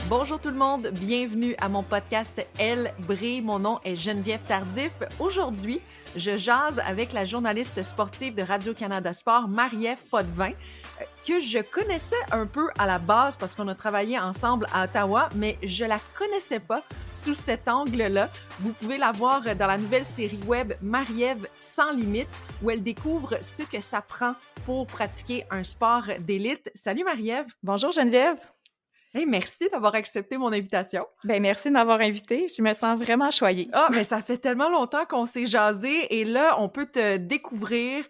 Bonjour tout le monde, bienvenue à mon podcast Elle brille. Mon nom est Geneviève Tardif. Aujourd'hui, je jase avec la journaliste sportive de Radio-Canada Sport, Marie-Ève Potvin, que je connaissais un peu à la base parce qu'on a travaillé ensemble à Ottawa, mais je la connaissais pas sous cet angle-là. Vous pouvez la voir dans la nouvelle série web Marie-Ève sans limite, où elle découvre ce que ça prend pour pratiquer un sport d'élite. Salut Marie-Ève! Bonjour Geneviève! Hey, merci d'avoir accepté mon invitation. Ben merci de m'avoir invitée. Je me sens vraiment choyée. Ah, mais ça fait tellement longtemps qu'on s'est jasé et là, on peut te découvrir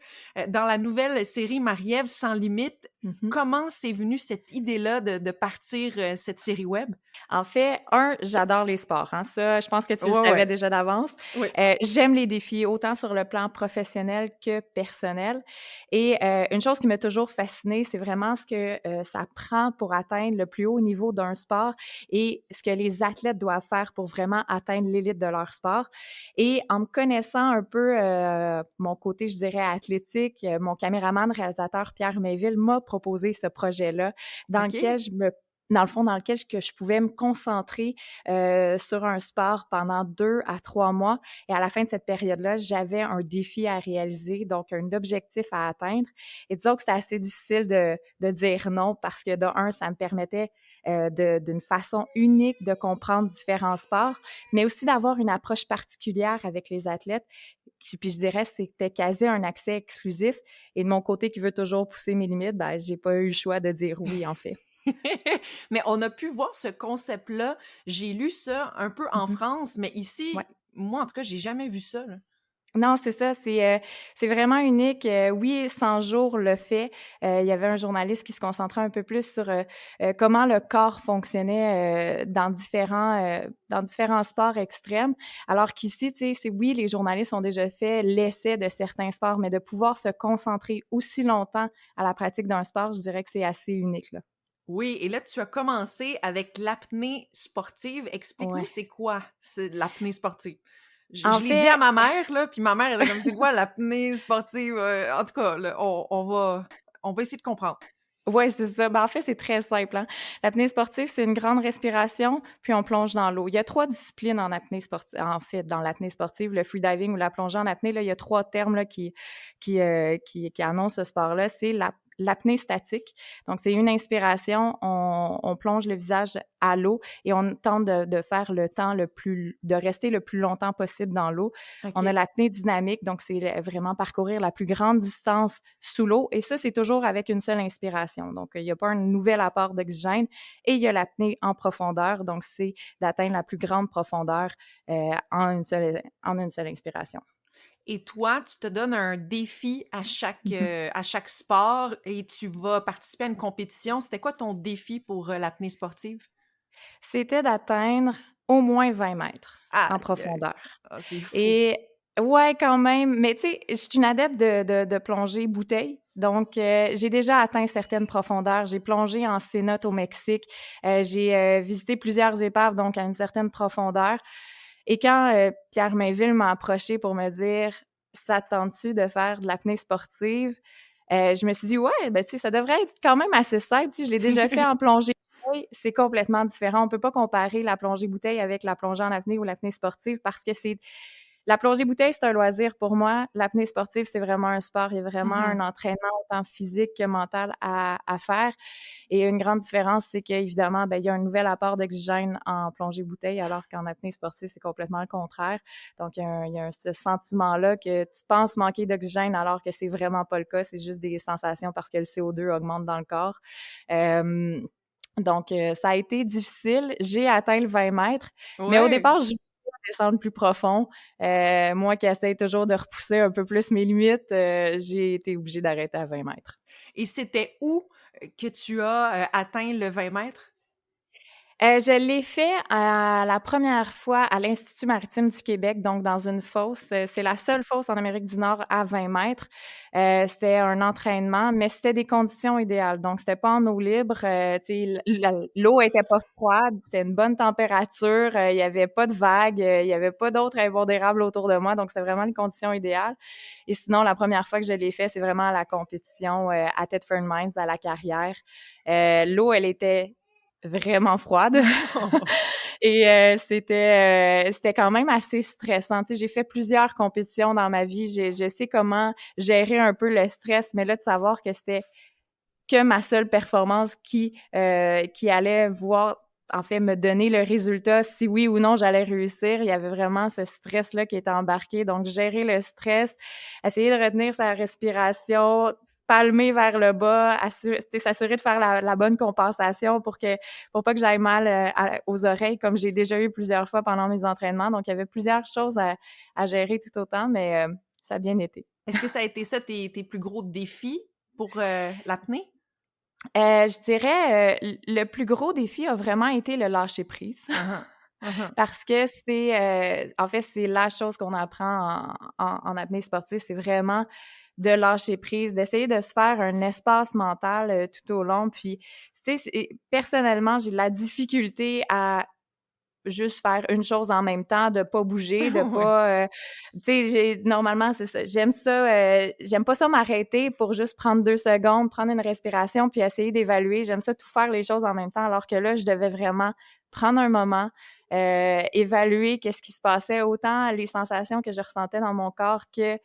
dans la nouvelle série Marie-Ève sans limite. Comment c'est venu cette idée-là de partir cette série web? En fait, j'adore les sports. Hein. Ça, je pense que tu le Ouais, savais ouais. déjà d'avance. Oui. J'aime les défis, autant sur le plan professionnel que personnel. Et une chose qui m'a toujours fascinée, c'est vraiment ce que ça prend pour atteindre le plus haut niveau d'un sport et ce que les athlètes doivent faire pour vraiment atteindre l'élite de leur sport. Et en me connaissant un peu mon côté, je dirais, athlétique, mon caméraman, réalisateur Pierre Mainville m'a proposé ce projet-là dans OK. lequel dans lequel je pouvais me concentrer sur un sport pendant 2 à 3 mois. Et à la fin de cette période-là, j'avais un défi à réaliser, donc un objectif à atteindre. Et disons que c'était assez difficile de dire non parce que, de un, ça me permettait d'une façon unique de comprendre différents sports, mais aussi d'avoir une approche particulière avec les athlètes. Puis je dirais, c'était quasi un accès exclusif. Et de mon côté, qui veut toujours pousser mes limites, ben, j'ai pas eu le choix de dire oui, en fait. Mais on a pu voir ce concept-là. J'ai lu ça un peu en Mhm. France, mais ici, Ouais. moi, en tout cas, j'ai jamais vu ça, là. Non, c'est ça, c'est vraiment unique. Oui, 100 jours le fait. Il y avait un journaliste qui se concentrait un peu plus sur comment le corps fonctionnait dans différents sports extrêmes. Alors qu'ici, tu sais, oui, les journalistes ont déjà fait l'essai de certains sports, mais de pouvoir se concentrer aussi longtemps à la pratique d'un sport, je dirais que c'est assez unique, là. Oui, et là, tu as commencé avec l'apnée sportive. Explique-nous, Ouais. c'est quoi l'apnée sportive? En Je l'ai dit à fait, ma mère, là, puis ma mère était comme, c'est quoi l'apnée sportive? En tout cas, là, on va essayer de comprendre. ouais, c'est ça. Ben, en fait, c'est très simple, hein. L'apnée sportive, c'est une grande respiration, puis on plonge dans l'eau. Il y a 3 disciplines en fait, dans l'apnée sportive, le freediving ou la plongée en apnée, là, il y a 3 termes, là, qui annoncent ce sport-là. C'est l'apnée statique. Donc, c'est une inspiration, on plonge le visage à l'eau et on tente de faire de rester le plus longtemps possible dans l'eau. On a OK. l'apnée dynamique, donc c'est vraiment parcourir la plus grande distance sous l'eau. Et ça, c'est toujours avec une seule inspiration. Donc, il n'y a pas un nouvel apport d'oxygène. Et il y a l'apnée en profondeur. Donc, c'est d'atteindre la plus grande profondeur en une seule inspiration. Et toi, tu te donnes un défi à chaque sport et tu vas participer à une compétition. C'était quoi ton défi pour l'apnée sportive? C'était d'atteindre au moins 20 mètres en Aïe, aïe. profondeur. Ah, c'est fou. Et ouais, quand même. Mais tu sais, je suis une adepte de plongée bouteille. Donc, j'ai déjà atteint certaines profondeurs. J'ai plongé en cénote au Mexique. J'ai visité plusieurs épaves, donc à une certaine profondeur. Et quand Pierre Mainville m'a approché pour me dire « Ça te tente-tu de faire de l'apnée sportive? » Je me suis dit « Ouais, ben tu sais, ça devrait être quand même assez simple. Tu sais, je l'ai déjà fait en plongée. C'est complètement différent. On peut pas comparer la plongée bouteille avec la plongée en apnée ou l'apnée sportive parce que la plongée bouteille, c'est un loisir pour moi. L'apnée sportive, c'est vraiment un sport. Il y a vraiment un Mhm. entraînement autant physique que mental à faire. Et une grande différence, c'est qu'évidemment, ben, il y a un nouvel apport d'oxygène en plongée bouteille, alors qu'en apnée sportive, c'est complètement le contraire. Donc, il y a ce sentiment-là que tu penses manquer d'oxygène alors que c'est vraiment pas le cas. C'est juste des sensations parce que le CO2 augmente dans le corps. Donc, ça a été difficile. J'ai atteint le 20 mètres, mais au Ouais. départ, je voulais descendre plus profond. Moi qui essaie toujours de repousser un peu plus mes limites, j'ai été obligée d'arrêter à 20 mètres. Et c'était où que tu as atteint le 20 mètres? Je l'ai fait la première fois à l'Institut maritime du Québec, donc dans une fosse. C'est la seule fosse en Amérique du Nord à 20 mètres. C'était un entraînement, mais c'était des conditions idéales. Donc, c'était pas en eau libre. Tu sais, l'eau était pas froide, c'était une bonne température. Il y avait pas de vagues, il y avait pas d'autres impondérables autour de moi. Donc, c'était vraiment les conditions idéales. Et sinon, la première fois que je l'ai fait, c'est vraiment à la compétition à Thetford Mines, à la carrière. L'eau, elle était vraiment froide. Et c'était quand même assez stressant. Tu sais, j'ai fait plusieurs compétitions dans ma vie. Je sais comment gérer un peu le stress, mais là, de savoir que c'était que ma seule performance qui allait voir, en fait, me donner le résultat, si oui ou non j'allais réussir. Il y avait vraiment ce stress-là qui était embarqué. Donc, gérer le stress, essayer de retenir sa respiration, palmer vers le bas, s'assurer de faire la bonne compensation pour pas que j'aille mal aux oreilles, comme j'ai déjà eu plusieurs fois pendant mes entraînements. Donc, il y avait plusieurs choses à gérer tout autant, mais ça a bien été. Est-ce que ça a été ça tes plus gros défis pour l'apnée? Je dirais, le plus gros défi a vraiment été le lâcher prise. Uh-huh. Uh-huh. Parce que en fait, c'est la chose qu'on apprend en apnée sportive, c'est vraiment de lâcher prise, d'essayer de se faire un espace mental tout au long. Puis, tu sais, personnellement, j'ai de la difficulté à juste faire une chose en même temps, de pas bouger, de Ouais. pas, tu sais, normalement, c'est ça. J'aime pas ça m'arrêter pour juste prendre 2 secondes, prendre une respiration, puis essayer d'évaluer. J'aime ça tout faire les choses en même temps, alors que là, je devais vraiment prendre un moment, évaluer qu'est-ce qui se passait, autant les sensations que je ressentais dans mon corps que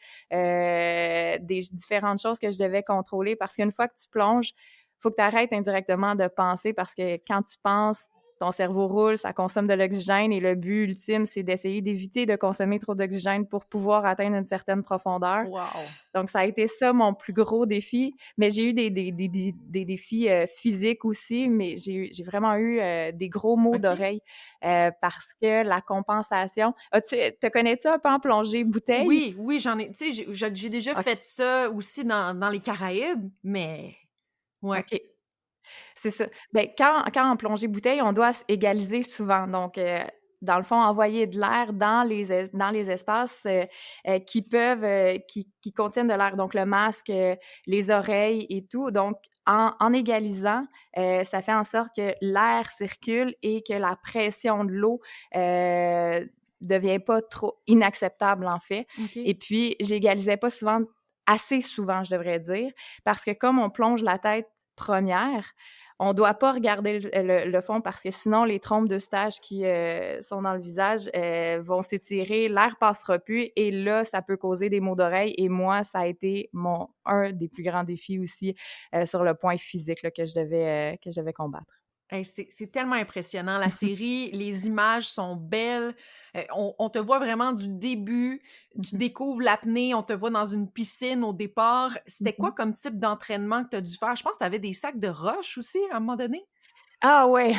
des différentes choses que je devais contrôler. Parce qu'une fois que tu plonges, faut que tu arrêtes indirectement de penser, parce que quand tu penses, ton cerveau roule, ça consomme de l'oxygène, et le but ultime, c'est d'essayer d'éviter de consommer trop d'oxygène pour pouvoir atteindre une certaine profondeur. Wow. Donc, ça a été ça mon plus gros défi. Mais j'ai eu des défis physiques aussi, mais j'ai vraiment eu des gros maux OK. d'oreille parce que la compensation... Te connais-tu un peu en plongée bouteille? Oui, oui, j'en ai. Tu sais, j'ai déjà fait ça aussi dans les Caraïbes, mais ouais. OK. C'est ça. Ben, quand en plongée bouteille, on doit égaliser souvent. Donc, dans le fond, envoyer de l'air dans les espaces qui contiennent de l'air. Donc, le masque, les oreilles et tout. Donc, en égalisant, ça fait en sorte que l'air circule et que la pression de l'eau devient pas trop inacceptable, en fait. OK. Et puis, j'égalisais pas souvent, assez souvent, je devrais dire, parce que comme on plonge la tête première, on doit pas regarder le fond, parce que sinon, les trompes de stage qui sont dans le visage vont s'étirer, l'air passera plus, et là, ça peut causer des maux d'oreille. Et moi, ça a été un des plus grands défis aussi sur le point physique là, que je devais combattre. Hey, c'est tellement impressionnant. La série, les images sont belles. On te voit vraiment du début. Tu découvres l'apnée. On te voit dans une piscine au départ. C'était quoi comme type d'entraînement que tu as dû faire? Je pense que tu avais des sacs de roches aussi à un moment donné. Ah ouais!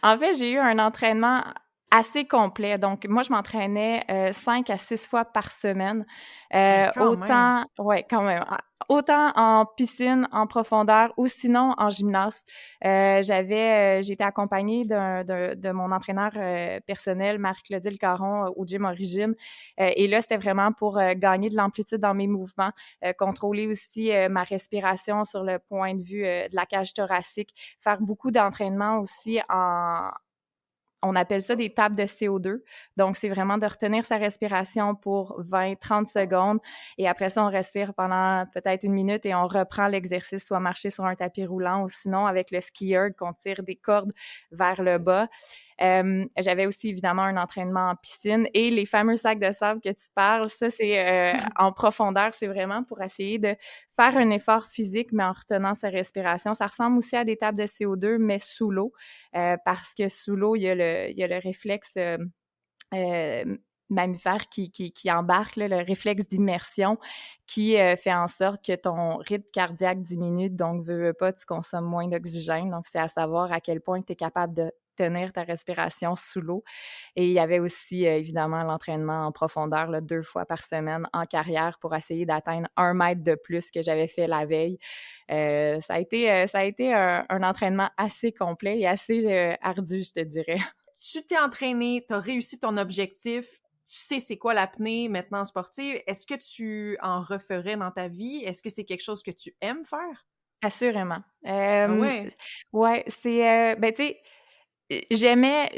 En fait, j'ai eu un entraînement assez complet. Donc moi, je m'entraînais 5 à 6 fois par semaine. Hey, quand même. Autant ouais, quand même. Autant en piscine, en profondeur, ou sinon en gymnase. J'étais accompagnée de mon entraîneur personnel, Marie-Claudine Caron, au Gym Origine. Et là, c'était vraiment pour gagner de l'amplitude dans mes mouvements, contrôler aussi ma respiration sur le point de vue de la cage thoracique, faire beaucoup d'entraînement aussi on appelle ça des tables de CO2. Donc, c'est vraiment de retenir sa respiration pour 20-30 secondes. Et après ça, on respire pendant peut-être 1 minute et on reprend l'exercice, soit marcher sur un tapis roulant, ou sinon avec le ski erg, qu'on tire des cordes vers le bas. J'avais aussi évidemment un entraînement en piscine, et les fameux sacs de sable que tu parles, ça c'est en profondeur, c'est vraiment pour essayer de faire un effort physique mais en retenant sa respiration. Ça ressemble aussi à des tables de CO2 mais sous l'eau, parce que sous l'eau, il y a le réflexe mammifère qui embarque, là, le réflexe d'immersion, qui fait en sorte que ton rythme cardiaque diminue. Donc, veux pas, tu consommes moins d'oxygène. Donc, c'est à savoir à quel point tu es capable de tenir ta respiration sous l'eau. Et il y avait aussi, évidemment, l'entraînement en profondeur, là, 2 fois par semaine en carrière, pour essayer d'atteindre 1 mètre de plus que j'avais fait la veille. Ça a été un entraînement assez complet et assez ardu, je te dirais. Tu t'es entraîné, tu as réussi ton objectif. Tu sais c'est quoi l'apnée maintenant sportive. Est-ce que tu en referais dans ta vie? Est-ce que c'est quelque chose que tu aimes faire? Assurément. Ah ouais? Ouais, ben, tu sais,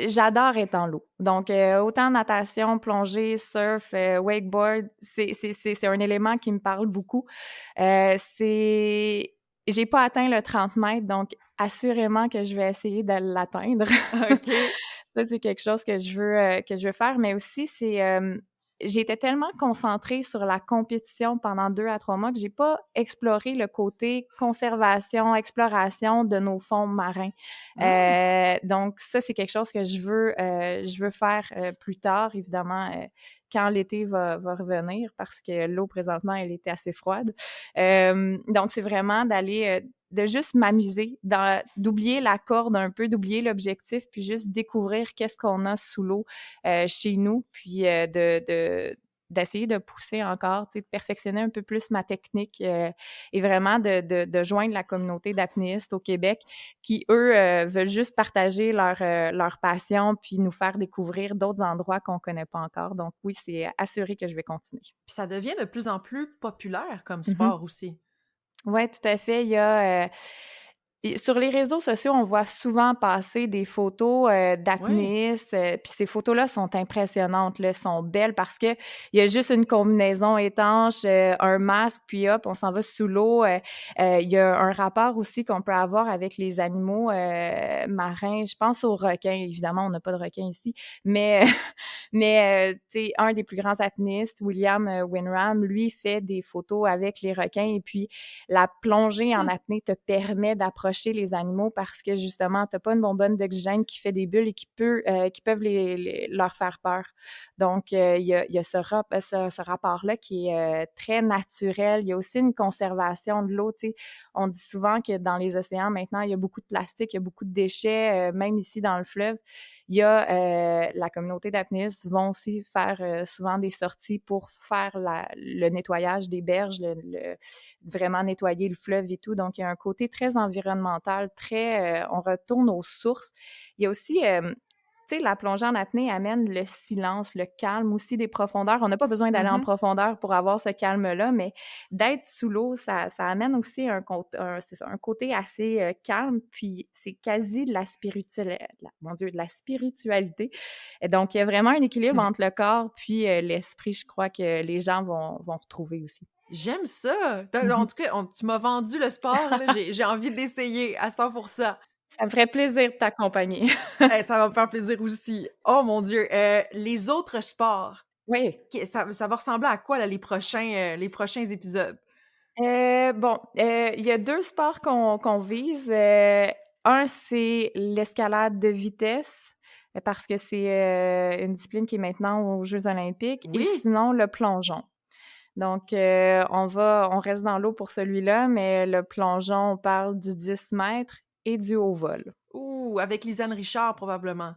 j'adore être dans l'eau. Donc, autant natation, plongée, surf, wakeboard, c'est un élément qui me parle beaucoup. C'est j'ai pas atteint le 30 mètres, donc assurément que je vais essayer de l'atteindre. OK. Ça, c'est quelque chose que je veux faire, mais aussi c'est, j'étais tellement concentrée sur la compétition pendant 2 à 3 mois que j'ai pas exploré le côté conservation, exploration de nos fonds marins. Mmh. Donc ça, c'est quelque chose que je veux faire, plus tard, évidemment, quand l'été va revenir parce que l'eau présentement, elle était assez froide. Donc c'est vraiment d'aller, de juste m'amuser, d'oublier la corde un peu, d'oublier l'objectif, puis juste découvrir qu'est-ce qu'on a sous l'eau chez nous, puis d'essayer de pousser encore, tu sais, de perfectionner un peu plus ma technique et vraiment de joindre la communauté d'apnéistes au Québec qui, eux, veulent juste partager leur passion puis nous faire découvrir d'autres endroits qu'on connaît pas encore. Donc oui, c'est assuré que je vais continuer. Puis ça devient de plus en plus populaire comme Mhm. sport aussi. Ouais, tout à fait. Il y a, et sur les réseaux sociaux, on voit souvent passer des photos, Ouais. d'apnéistes, puis ces photos-là sont impressionnantes, là, sont belles parce que il y a juste une combinaison étanche, un masque, puis hop, on s'en va sous l'eau. Il y a un rapport aussi qu'on peut avoir avec les animaux, marins. Je pense aux requins. Évidemment, on n'a pas de requins ici, mais tu sais, un des plus grands apnéistes, William, Winram, lui, fait des photos avec les requins et puis la plongée en Mmh. apnée te permet d'approcher les animaux parce que justement, tu n'as pas une bonbonne d'oxygène qui fait des bulles et qui peuvent leur faire peur. Donc, il y a ce rapport-là qui est très naturel. Il y a aussi une conservation de l'eau. Tu sais, on dit souvent que dans les océans, maintenant, il y a beaucoup de plastique, il y a beaucoup de déchets, même ici dans le fleuve. Il y a la communauté d'apnéistes vont aussi faire souvent des sorties pour faire le nettoyage des berges, vraiment nettoyer le fleuve et tout. Donc, il y a un côté très environnemental, très on retourne aux sources. Il y a aussi tu sais, la plongée en apnée amène le silence, le calme aussi des profondeurs. On n'a pas besoin d'aller en Mmh. profondeur pour avoir ce calme-là, mais d'être sous l'eau, ça amène aussi c'est ça, un côté assez calme, puis c'est quasi de la spiritualité, mon Dieu, de la spiritualité. Et donc, il y a vraiment un équilibre entre le corps puis l'esprit, je crois que les gens vont retrouver aussi. J'aime ça! En Mhm. tout cas, tu m'as vendu le sport, là, j'ai envie d'essayer à 100. Ça me ferait plaisir de t'accompagner. Ça va me faire plaisir aussi. Oh mon Dieu! Les autres sports, Oui. ça va ressembler à quoi là, les prochains épisodes? Bon, il y a 2 sports qu'on vise. Un, c'est l'escalade de vitesse, parce que c'est, une discipline qui est maintenant aux Jeux olympiques et Oui! sinon le plongeon. Donc, on reste dans l'eau pour celui-là, mais le plongeon, on parle du 10 mètres et du haut vol. Ouh, avec Lisanne Richard probablement.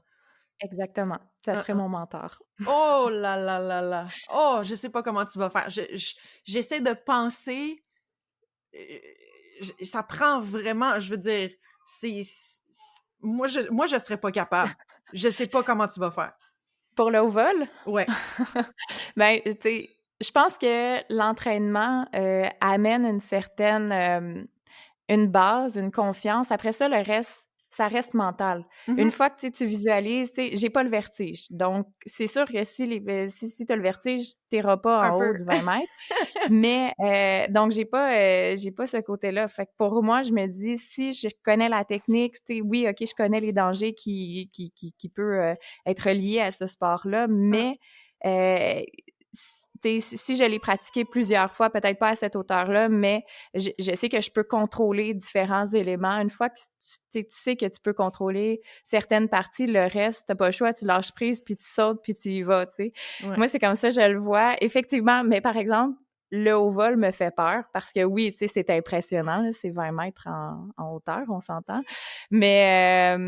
Exactement, ça Hein, serait hein. mon mentor. Oh là là là là! Oh, je sais pas comment tu vas faire. J'essaie de penser, heu, ça prend vraiment, je veux dire, moi je serais pas capable. Je sais pas comment tu vas faire. Pour le haut vol? Ouais. Ben, tu sais, je pense que l'entraînement, amène une base, une confiance. Après ça, le reste, ça reste mental. Une Mmh. fois que, tu visualises, tu sais, j'ai pas le vertige. Donc, c'est sûr que si tu as le vertige, tu iras pas Un en haut peu. du 20 mètres. Mais, donc j'ai pas ce côté-là. Fait que pour moi, je me dis, si je connais la technique, tu sais, oui, OK, je connais les dangers qui peut, être liés à ce sport-là, Hein. mais, heu, tu sais, si je l'ai pratiqué plusieurs fois, peut-être pas à cette hauteur-là, mais je sais que je peux contrôler différents éléments. Une fois que tu sais que tu peux contrôler certaines parties, le reste, t'as pas le choix, tu lâches prise, puis tu sautes, puis tu y vas, tu sais. Ouais. Moi, c'est comme ça, je le vois. Effectivement, mais par exemple, le haut vol me fait peur parce que oui, tu sais, c'est impressionnant, là, c'est 20 mètres en hauteur, on s'entend. Mais,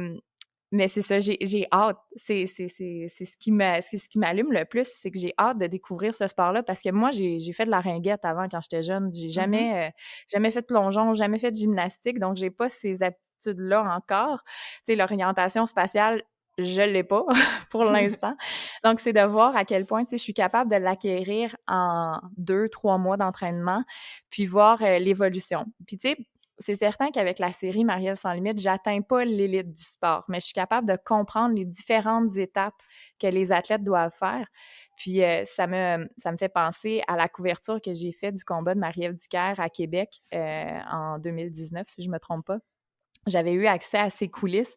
mais c'est ça, j'ai hâte. C'est ce qui m'allume le plus, c'est que j'ai hâte de découvrir ce sport-là parce que moi, j'ai fait de la ringuette avant quand j'étais jeune. J'ai Mmh. jamais fait de plongeon, jamais fait de gymnastique, donc j'ai pas ces aptitudes-là encore. Tu sais, l'orientation spatiale, je l'ai pas pour l'instant. Donc, c'est de voir à quel point, tu sais, je suis capable de l'acquérir en 2, 3 mois d'entraînement, puis voir l'évolution. Puis, tu sais, c'est certain qu'avec la série Marie-Ève sans limite, j'atteins pas l'élite du sport, mais je suis capable de comprendre les différentes étapes que les athlètes doivent faire. Puis ça me fait penser à la couverture que j'ai faite du combat de Marie-Ève Dicker à Québec en 2019, si je me trompe pas. J'avais eu accès à ses coulisses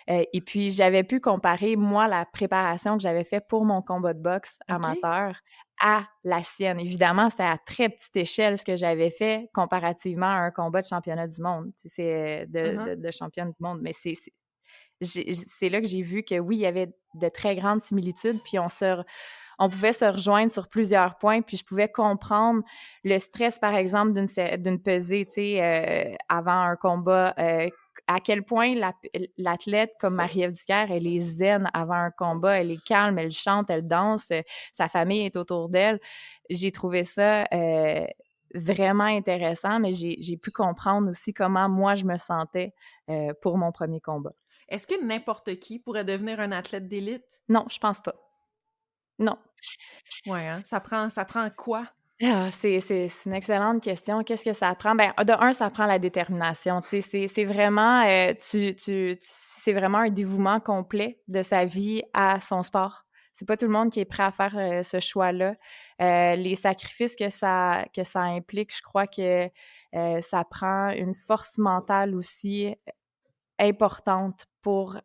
et puis j'avais pu comparer, moi, la préparation que j'avais faite pour mon combat de boxe amateur à la sienne. Évidemment, c'était à très petite échelle ce que j'avais fait comparativement à un combat de championnat du monde, c'est de championne du monde. Mais c'est là que j'ai vu que oui, il y avait de très grandes similitudes, puis on pouvait se rejoindre sur plusieurs points, puis je pouvais comprendre le stress, par exemple, d'une pesée, tu sais, avant un combat, à quel point l'athlète comme Marie-Ève Dicker, elle est zen avant un combat, elle est calme, elle chante, elle danse, sa famille est autour d'elle. J'ai trouvé ça vraiment intéressant, mais j'ai pu comprendre aussi comment moi je me sentais pour mon premier combat. Est-ce que n'importe qui pourrait devenir un athlète d'élite? Non, je pense pas. Non. Ouais, hein? Ça prend quoi? Ah, c'est une excellente question. Qu'est-ce que ça prend? Ben, de un, ça prend la détermination. Tu sais, c'est vraiment, c'est vraiment un dévouement complet de sa vie à son sport. C'est pas tout le monde qui est prêt à faire ce choix-là. Les sacrifices que ça implique, je crois que ça prend une force mentale aussi importante pour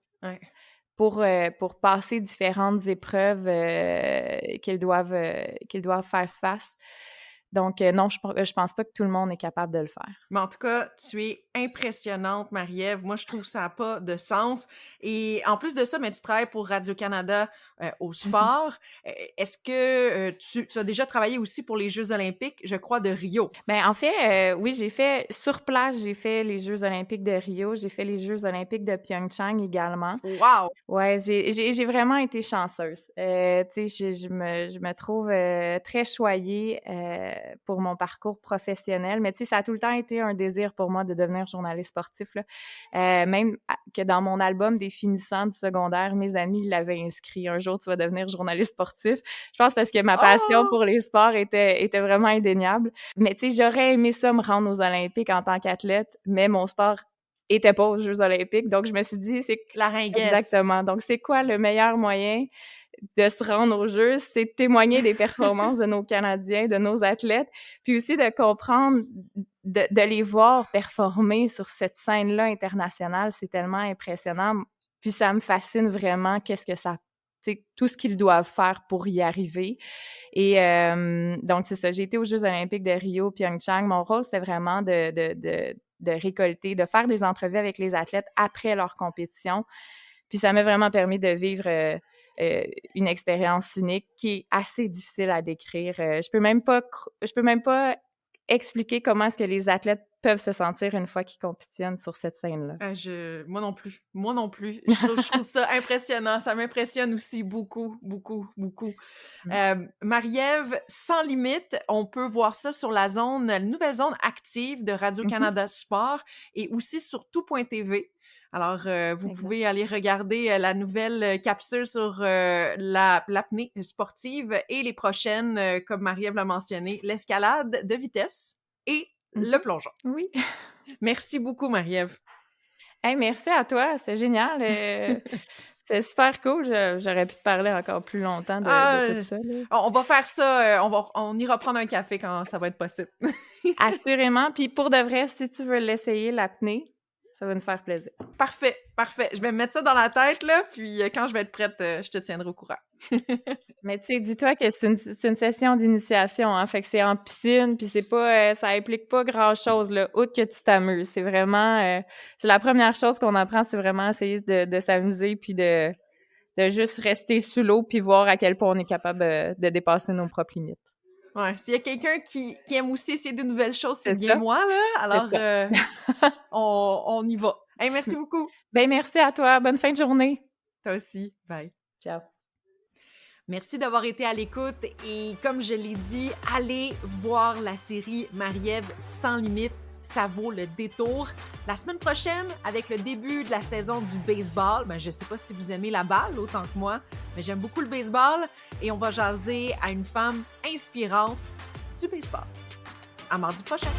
passer différentes épreuves qu'ils doivent faire face. Donc, non, je pense pas que tout le monde est capable de le faire. Mais en tout cas, tu es impressionnante, Marie-Ève. Moi, je trouve que ça n'a pas de sens. Et en plus de ça, mais tu travailles pour Radio-Canada au sport. Est-ce que tu as déjà travaillé aussi pour les Jeux olympiques, je crois, de Rio? Bien, en fait, oui, j'ai fait, sur place, j'ai fait les Jeux olympiques de Rio. J'ai fait les Jeux olympiques de Pyeongchang également. Wow! Ouais, j'ai vraiment été chanceuse. Tu sais, je me trouve très choyée pour mon parcours professionnel, mais tu sais, ça a tout le temps été un désir pour moi de devenir journaliste sportif, là. Même que dans mon album des finissants du secondaire, mes amis l'avaient inscrit. Un jour, tu vas devenir journaliste sportif. Je pense parce que ma passion pour les sports était vraiment indéniable. Mais tu sais, j'aurais aimé ça me rendre aux Olympiques en tant qu'athlète, mais mon sport était pas aux Jeux olympiques. Donc, je me suis dit, c'est... La ringuette. Exactement. Donc, c'est quoi le meilleur moyen de se rendre aux Jeux? C'est de témoigner des performances de nos Canadiens, de nos athlètes, puis aussi de comprendre, de les voir performer sur cette scène-là internationale. C'est tellement impressionnant. Puis ça me fascine vraiment tout ce qu'ils doivent faire pour y arriver. Et donc, c'est ça. J'ai été aux Jeux olympiques de Rio, Pyeongchang. Mon rôle, c'était vraiment de récolter, de faire des entrevues avec les athlètes après leur compétition. Puis ça m'a vraiment permis de vivre une expérience unique qui est assez difficile à décrire. Je peux même pas expliquer comment est-ce que les athlètes peuvent se sentir une fois qu'ils compétitionnent sur cette scène-là. Moi non plus. Je trouve ça impressionnant. Ça m'impressionne aussi beaucoup, beaucoup, beaucoup. Marie-Ève, Sans Limite, on peut voir ça sur la nouvelle zone active de Radio-Canada Sport et aussi sur tout.tv. Alors, vous pouvez aller regarder la nouvelle capsule sur l'apnée sportive et les prochaines, comme Marie-Ève l'a mentionné, l'escalade de vitesse et le plongeon. Oui. Merci beaucoup, Marie-Ève. Hey, merci à toi, c'était génial. C'est super cool. J'aurais pu te parler encore plus longtemps de tout ça. Là. On va faire ça. On ira prendre un café quand ça va être possible. Assurément. Puis pour de vrai, si tu veux l'essayer, l'apnée, ça va nous faire plaisir. Parfait. Je vais me mettre ça dans la tête, là, puis quand je vais être prête, je te tiendrai au courant. Mais tu sais, dis-toi que c'est une session d'initiation, hein, fait que c'est en piscine, puis c'est pas, ça implique pas grand-chose, là, outre que tu t'amuses. C'est vraiment, c'est la première chose qu'on apprend, c'est vraiment essayer de s'amuser, puis de juste rester sous l'eau, puis voir à quel point on est capable de dépasser nos propres limites. Ouais, s'il y a quelqu'un qui aime aussi essayer de nouvelles choses, c'est bien moi, là. Alors, on y va. Hey, merci beaucoup. Ben, merci à toi. Bonne fin de journée. Toi aussi. Bye. Ciao. Merci d'avoir été à l'écoute et comme je l'ai dit, allez voir la série Marie-Ève Sans Limite. Ça vaut le détour. La semaine prochaine, avec le début de la saison du baseball, je ne sais pas si vous aimez la balle autant que moi, mais j'aime beaucoup le baseball et on va jaser à une femme inspirante du baseball. À mardi prochain!